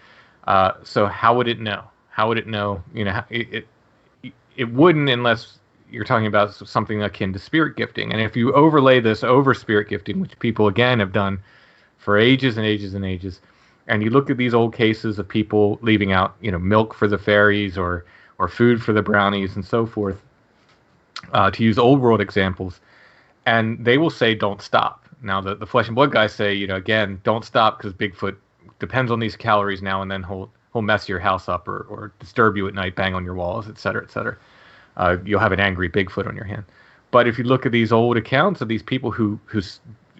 So how would it know? How would it know? It wouldn't unless you're talking about something akin to spirit gifting. And if you overlay this over spirit gifting, which people again have done for ages and ages and ages, and you look at these old cases of people leaving out, milk for the faeries or food for the brownies and so forth, to use old world examples, and they will say, don't stop. Now the flesh and blood guys say, again, don't stop because Bigfoot depends on these calories now and then. He'll mess your house up or disturb you at night, bang on your walls, et cetera, et cetera. You'll have an angry Bigfoot on your hand. But if you look at these old accounts of these people who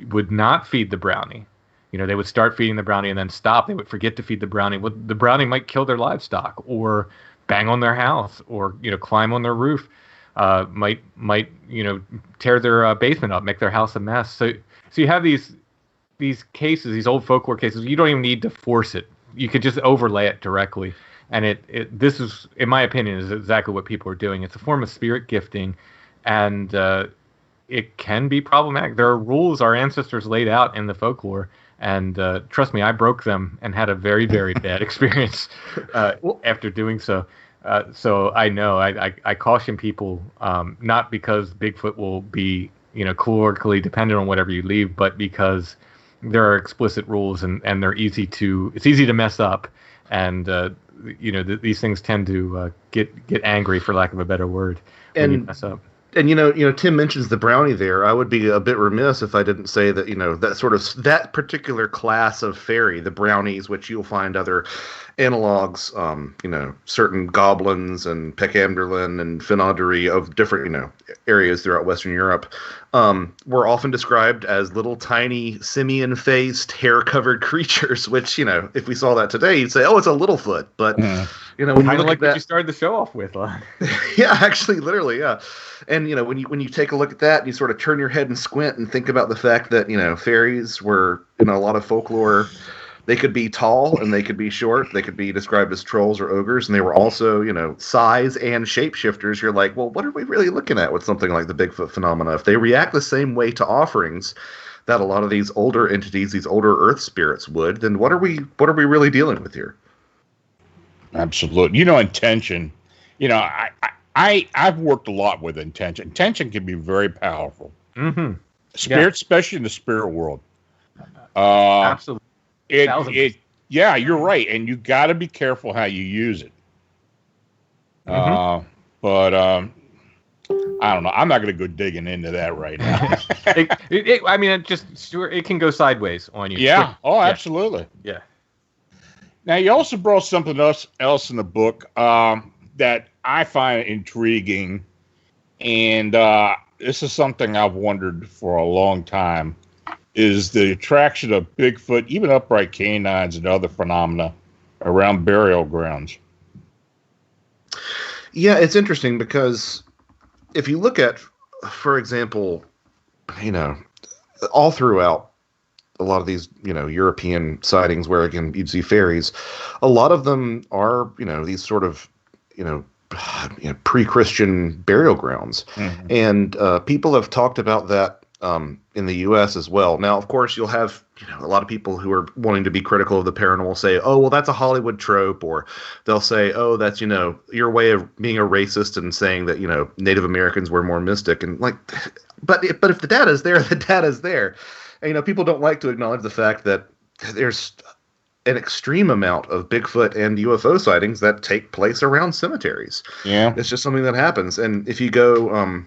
would not feed the brownie, they would start feeding the brownie and then stop. They would forget to feed the brownie. Well, the brownie might kill their livestock or bang on their house or climb on their roof. Might tear their basement up, make their house a mess. So you have these cases, these old folklore cases. You don't even need to force it. You could just overlay it directly. And this is, in my opinion, is exactly what people are doing. It's a form of spirit gifting, and it can be problematic. There are rules our ancestors laid out in the folklore, and trust me, I broke them and had a very, very bad experience after doing so. So I know I caution people, not because Bigfoot will be calorically dependent on whatever you leave, but because there are explicit rules and they're easy to mess up, and these things tend to get angry, for lack of a better word, when you mess up. And Tim mentions the brownie there. I would be a bit remiss if I didn't say that that particular class of fairy, the brownies, which you'll find other analogs, certain goblins and Pecamderlin and Finaudery of different areas throughout Western Europe, were often described as little tiny simian-faced, hair-covered creatures. Which if we saw that today, you'd say, "Oh, it's a Littlefoot." But when you look like at that, what you started the show off with, yeah, actually, literally, yeah. And when you take a look at that, and you sort of turn your head and squint and think about the fact that fairies were in a lot of folklore They could be tall and they could be short. They could be described as trolls or ogres, and they were also, size and shapeshifters. You're like, well, what are we really looking at with something like the Bigfoot phenomena? If they react the same way to offerings that a lot of these older entities, these older Earth spirits would, then what are we really dealing with here? Absolutely. Intention. I've worked a lot with intention. Intention can be very powerful. Mm-hmm. Spirit, especially in the spirit world. Absolutely. Yeah, you're right, and you got to be careful how you use it. But I don't know. I'm not going to go digging into that right now. It can go sideways on you. Yeah. Absolutely. Yeah. Now, you also brought something else in the book that I find intriguing, and this is something I've wondered for a long time, is the attraction of Bigfoot, even upright canines and other phenomena around burial grounds. Yeah, it's interesting because if you look at, for example, all throughout a lot of these, European sightings where, again, you'd see faeries, a lot of them are, these sort of, pre-Christian burial grounds. Mm-hmm. And people have talked about that in the U.S. as well. Now, of course, you'll have a lot of people who are wanting to be critical of the paranormal say, oh, well, that's a Hollywood trope, or they'll say, oh, that's, your way of being a racist and saying that, Native Americans were more mystic. And but if the data is there, the data is there. And, people don't like to acknowledge the fact that there's an extreme amount of Bigfoot and UFO sightings that take place around cemeteries. Yeah. It's just something that happens. And if you go,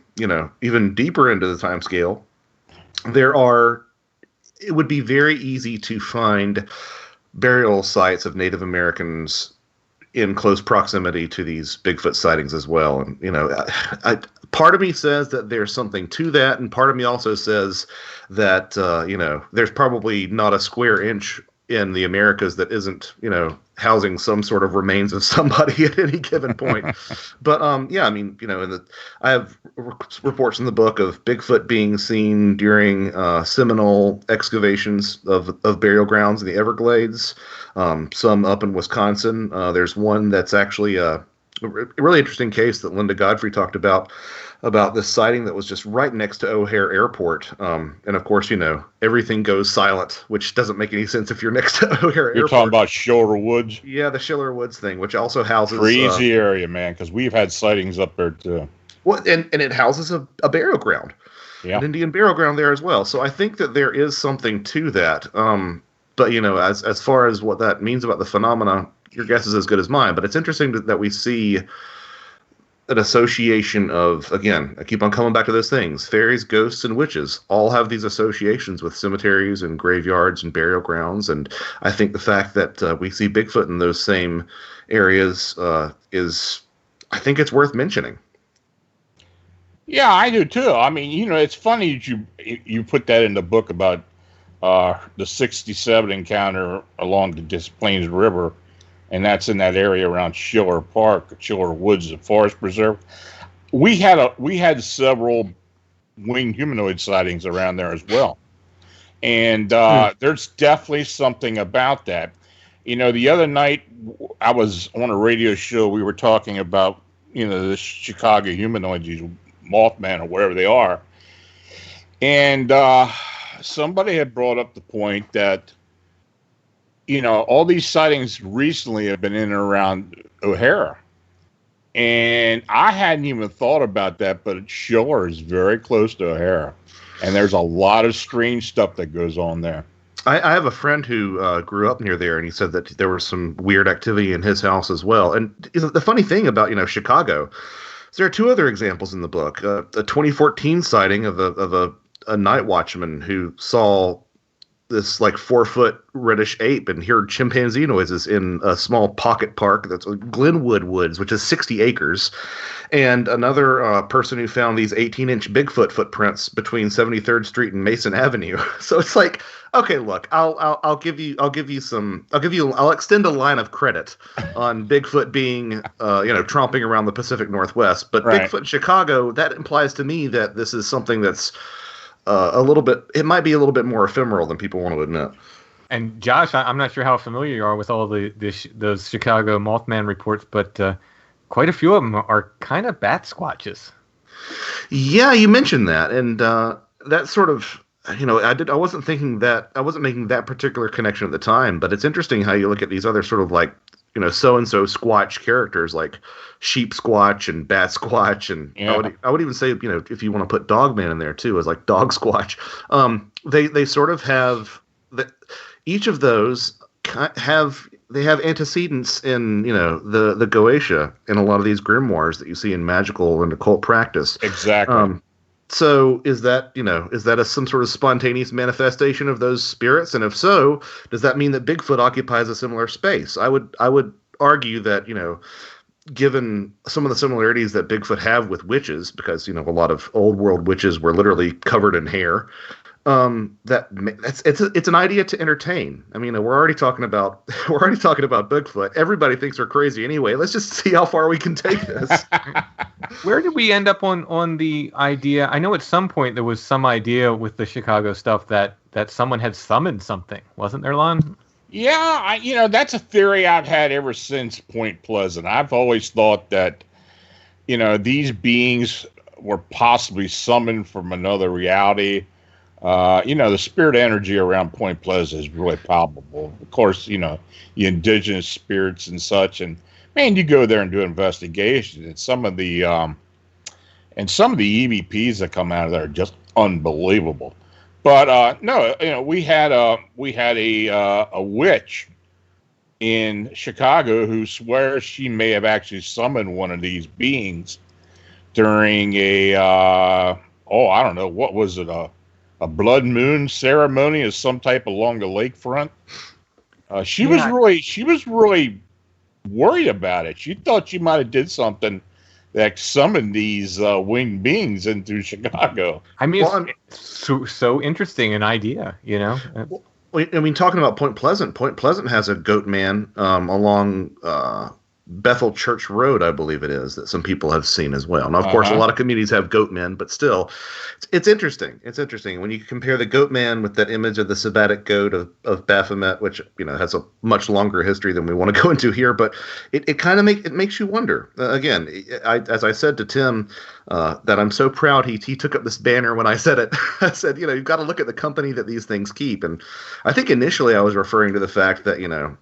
even deeper into the time scale, it would be very easy to find burial sites of Native Americans in close proximity to these Bigfoot sightings as well. And, part of me says that there's something to that, and part of me also says that, there's probably not a square inch in the Americas that isn't, housing some sort of remains of somebody at any given point. But, I have reports in the book of Bigfoot being seen during seminal excavations of burial grounds in the Everglades, some up in Wisconsin. There's one that's actually a really interesting case that Linda Godfrey talked about this sighting that was just right next to O'Hare Airport. And of course, everything goes silent, which doesn't make any sense if you're next to O'Hare Airport. You're talking about Schiller Woods? Yeah, the Schiller Woods thing, which also houses... Crazy area, man, because we've had sightings up there, too. Well, and it houses a burial ground. Yeah. An Indian burial ground there as well. So I think that there is something to that. But, as far as what that means about the phenomena, your guess is as good as mine. But it's interesting that we see an association of, again, I keep on coming back to those things. Fairies, ghosts, and witches all have these associations with cemeteries and graveyards and burial grounds. And I think the fact that we see Bigfoot in those same areas I think it's worth mentioning. Yeah, I do too. I mean, it's funny that you put that in the book about the 67 encounter along the Des Plaines River. And that's in that area around Schiller Park, Schiller Woods, the Forest Preserve. We had several winged humanoid sightings around there as well, and there's definitely something about that. The other night I was on a radio show. We were talking about the Chicago humanoids, these Mothman or whatever they are, and somebody had brought up the point that, all these sightings recently have been in and around O'Hare. And I hadn't even thought about that, but Schiller is very close to O'Hare. And there's a lot of strange stuff that goes on there. I have a friend who grew up near there, and he said that there was some weird activity in his house as well. And the funny thing about, Chicago, is there are two other examples in the book. A 2014 sighting of a night watchman who saw this 4-foot reddish ape and heard chimpanzee noises in a small pocket park that's Glenwood Woods, which is 60 acres. And another person who found these 18-inch Bigfoot footprints between 73rd Street and Mason Avenue. So it's like, okay, look, I'll extend a line of credit on Bigfoot being tromping around the Pacific Northwest, but right. Bigfoot in Chicago, that implies to me that this is something that's it might be a little bit more ephemeral than people want to admit. And Josh, I'm not sure how familiar you are with all those Chicago Mothman reports, but quite a few of them are kind of bat squatches. Yeah, you mentioned that, and that sort of, I wasn't making that particular connection at the time, but it's interesting how you look at these other sort of like, so and so Squatch characters like Sheep Squatch and Bat Squatch, and I would even say, if you want to put Dogman in there too, as like Dog Squatch, they sort of have each of those have antecedents in the Goetia in a lot of these grimoires that you see in magical and occult practice. Exactly. So is that some sort of spontaneous manifestation of those spirits? And if so, does that mean that Bigfoot occupies a similar space? I would argue that, given some of the similarities that Bigfoot have with witches, because, a lot of old world witches were literally covered in hair, it's an idea to entertain. I mean, we're already talking about Bigfoot. Everybody thinks we're crazy anyway. Let's just see how far we can take this. Where did we end up on the idea? I know at some point there was some idea with the Chicago stuff that someone had summoned something, wasn't there, Lon? Yeah, that's a theory I've had ever since Point Pleasant. I've always thought that, these beings were possibly summoned from another reality. The spirit energy around Point Pleasant is really palpable. Of course, the indigenous spirits and such. And man, you go there and do investigations, and some of the EVPs that come out of there are just unbelievable. But no, we had a witch in Chicago who swears she may have actually summoned one of these beings during I don't know, what was it, a blood moon ceremony of some type along the lakefront. She was really worried about it. She thought she might have did something that summoned these winged beings into Chicago. I mean, it's so interesting an idea, Well, I mean, talking about Point Pleasant has a goat man along Bethel Church Road, I believe it is, that some people have seen as well. Now, of course, a lot of communities have goat men, but still, it's interesting. It's interesting when you compare the goat man with that image of the Sabbatic goat of Baphomet, which has a much longer history than we want to go into here. But it kind of makes you wonder. Again, as I said to Tim, that I'm so proud he took up this banner when I said it. I said, you've got to look at the company that these things keep, and I think initially I was referring to the fact that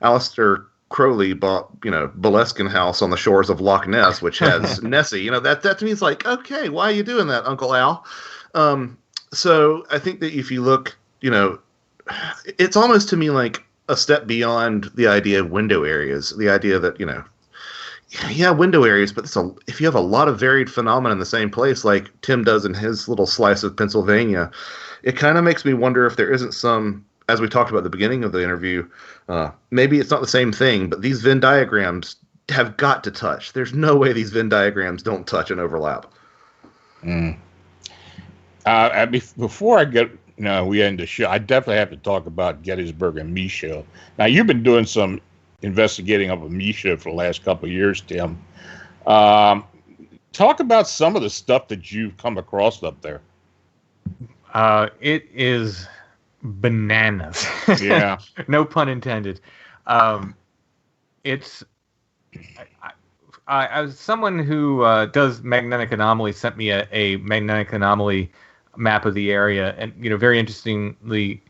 Alistair Crowley bought, Boleskine House on the shores of Loch Ness, which has Nessie. That to me is like, okay, why are you doing that, Uncle Al? So I think that if you look, it's almost to me like a step beyond the idea of window areas. The idea that, window areas, but if you have a lot of varied phenomena in the same place, like Tim does in his little slice of Pennsylvania, it kind of makes me wonder if there isn't some, as we talked about at the beginning of the interview, maybe it's not the same thing, but these Venn diagrams have got to touch. There's no way these Venn diagrams don't touch and overlap. Before I get, we end the show, I definitely have to talk about Gettysburg and Micho. Now, you've been doing some investigating up at Micho for the last couple of years, Tim. Talk about some of the stuff that you've come across up there. It is bananas. Yeah. No pun intended. It's I was someone who does magnetic anomalies sent me a magnetic anomaly map of the area, and very interestingly,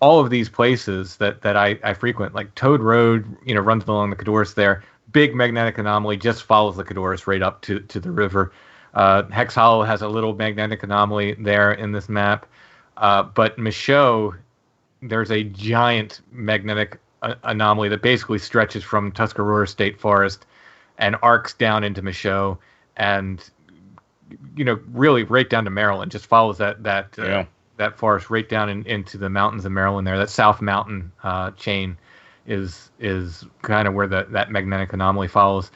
all of these places that I frequent, like Toad Road, runs along the Cadorus there. Big magnetic anomaly, just follows the Cadorus right up to the river. Hex Hollow has a little magnetic anomaly there in this map. But Michaud, there's a giant magnetic anomaly that basically stretches from Tuscarora State Forest and arcs down into Michaud, and really right down to Maryland. Just follows that forest right down into the mountains of Maryland. There, that South Mountain chain is kind of where that magnetic anomaly follows.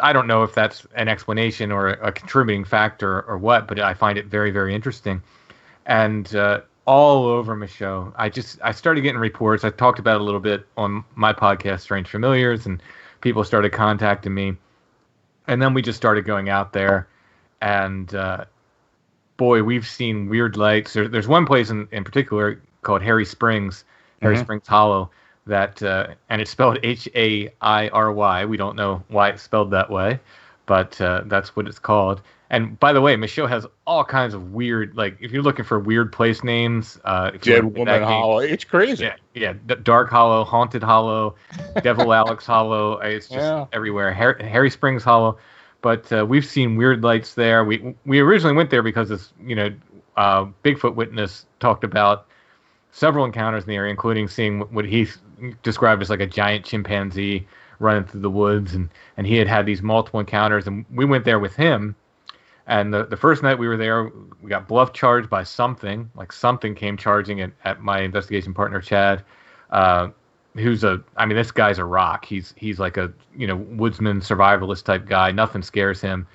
I don't know if that's an explanation or a contributing factor or what, but I find it very, very interesting. And all over Michaud, I started getting reports. I talked about it a little bit on my podcast, Strange Familiars, and people started contacting me. And then we just started going out there, and boy, we've seen weird lights. There's one place in particular called Harry Springs Harry Springs Hollow. That and it's spelled Hairy. We don't know why it's spelled that way, but that's what it's called. And by the way, Michaud has all kinds of weird, like if you're looking for weird place names, Dead Woman Hollow, it's crazy. Yeah, Dark Hollow, Haunted Hollow, Devil Alex Hollow. It's just everywhere. Harry Springs Hollow. But we've seen weird lights there. We originally went there because this, Bigfoot witness talked about several encounters in the area, including seeing what he described as like a giant chimpanzee running through the woods, and he had these multiple encounters, and we went there with him. And the first night we were there, we got bluff charged by something. Like something came charging at my investigation partner Chad, who's this guy's a rock. He's like a woodsman survivalist type guy. Nothing scares him.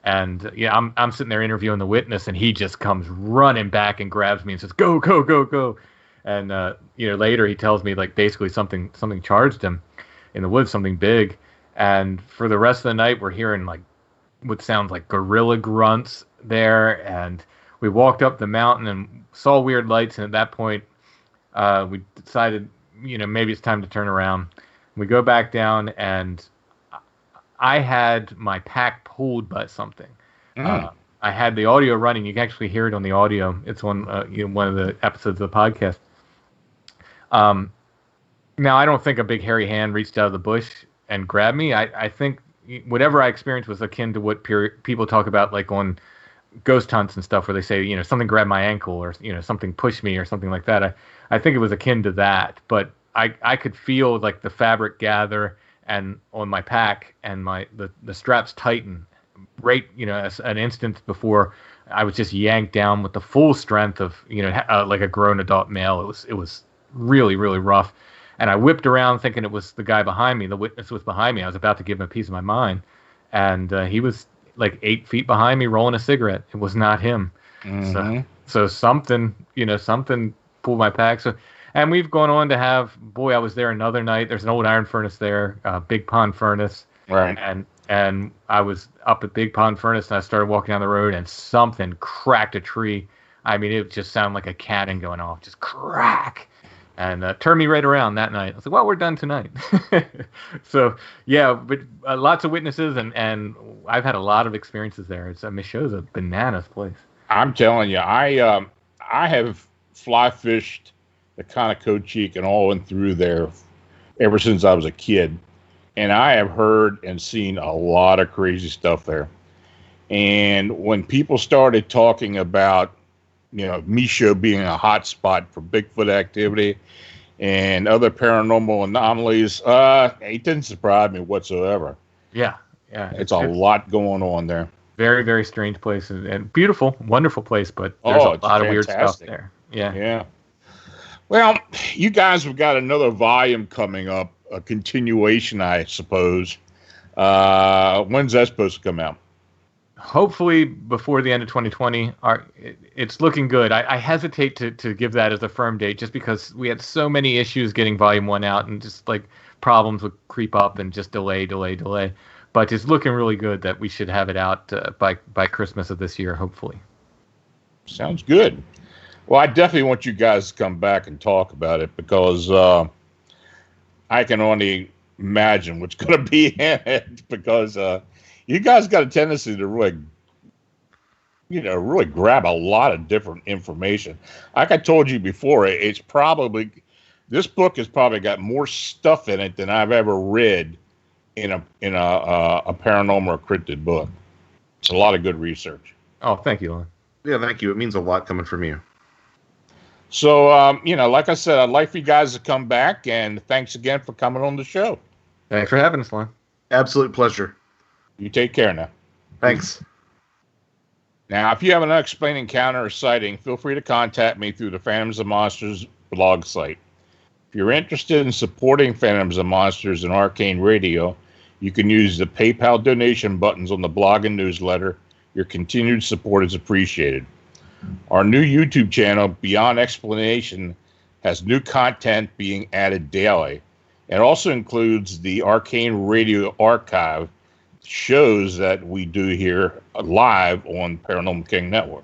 And I'm sitting there interviewing the witness, and he just comes running back and grabs me and says, "Go, go, go, go!" And later he tells me like basically something charged him in the woods, something big. And for the rest of the night, we're hearing like what sounds like gorilla grunts there. And we walked up the mountain and saw weird lights. And at that point, we decided, maybe it's time to turn around. We go back down, and I had my pack pulled by something. I had the audio running. You can actually hear it on the audio. It's on one of the episodes of the podcast. Now, I don't think a big hairy hand reached out of the bush and grabbed me. I think whatever I experienced was akin to what people talk about, like on ghost hunts and stuff, where they say, something grabbed my ankle, or something pushed me, or something like that. I think it was akin to that, but I could feel like the fabric gather and on my pack, and the straps tighten right, an instant before I was just yanked down with the full strength of, like a grown adult male. It was really, really rough. And I whipped around thinking it was the guy behind me. The witness was behind me. I was about to give him a piece of my mind. And he was like 8 feet behind me rolling a cigarette. It was not him. Mm-hmm. So something pulled my pack. And we've gone on to have, I was there another night. There's an old iron furnace there, Big Pond Furnace. Right. And I was up at Big Pond Furnace, and I started walking down the road, and something cracked a tree. I mean, it just sounded like a cannon going off, just crack. And turned me right around that night. I was like, well, we're done tonight. So, yeah, but lots of witnesses, and I've had a lot of experiences there. Michaud's a bananas place. I'm telling you, I have fly fished the Conoco Cheek and all and through there ever since I was a kid. And I have heard and seen a lot of crazy stuff there. And when people started talking about, Michaud being a hot spot for Bigfoot activity and other paranormal anomalies, it didn't surprise me whatsoever. Yeah. It's a lot going on there. Very, very strange place, and beautiful, wonderful place, but there's a lot of weird stuff there. Yeah. Well, you guys have got another volume coming up, a continuation, I suppose. When's that supposed to come out? Hopefully before the end of 2020. It's looking good. I hesitate to give that as a firm date, just because we had so many issues getting volume 1 out, and just like problems would creep up and just delay. But it's looking really good that we should have it out by Christmas of this year, hopefully. Sounds good. Well, I definitely want you guys to come back and talk about it, because I can only imagine what's going to be in it, because you guys got a tendency to really grab a lot of different information. Like I told you before, this book has probably got more stuff in it than I've ever read in a paranormal or cryptid book. It's a lot of good research. Oh, thank you, Lon. Yeah, thank you. It means a lot coming from you. So, like I said, I'd like for you guys to come back, and thanks again for coming on the show. Thanks for having us, Lon. Absolute pleasure. You take care now. Thanks. Now, if you have an unexplained encounter or sighting, feel free to contact me through the Phantoms and Monsters blog site. If you're interested in supporting Phantoms and Monsters and Arcane Radio, you can use the PayPal donation buttons on the blog and newsletter. Your continued support is appreciated. Our new YouTube channel, Beyond Explanation, has new content being added daily. It also includes the Arcane Radio archive, shows that we do here live on Paranormal King Network.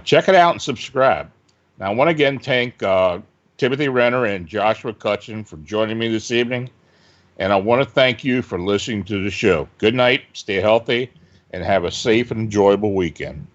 Check it out and subscribe. Now, I want to again thank Timothy Renner and Joshua Cutchin for joining me this evening. And I want to thank you for listening to the show. Good night, stay healthy, and have a safe and enjoyable weekend.